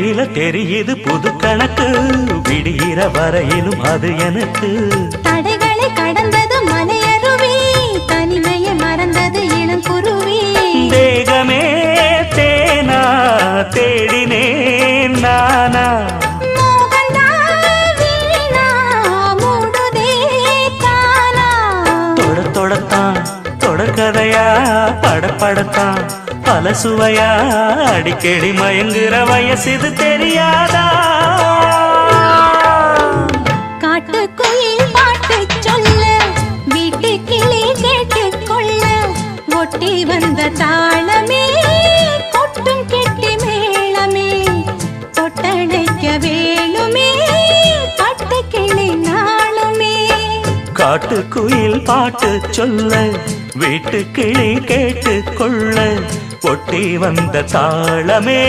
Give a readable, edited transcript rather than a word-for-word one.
விழியில தெரியுது புது கணக்கு, விடுகிற வரையிலும் அது எனக்கு. தடைகளை கடந்தது மலையருவி, தனிமையை மறந்தது இளங்குருவி. தேகமே தேனா தேடினேன் நானா, தொடர்கதையா படப்படத்தான் பல சுவையா, அடிக்கடி மயங்குற வயசு தெரியாதா? காட்டுக்குயில் பாட்டு சொல்ல, வீட்டு கிளி கேட்டுக்கொள்ள, ஒட்டி வந்த தாளமே கொட்டும் கெட்டி மேளமே, தொட்டணைக்க வேணுமே பட்டு கிளி நாளுமே. காட்டுக்குயில் பாட்டு சொல்ல, வீட்டு கிளி கேட்டுக்கொள்ள, ஒட்டி வந்த தாளமே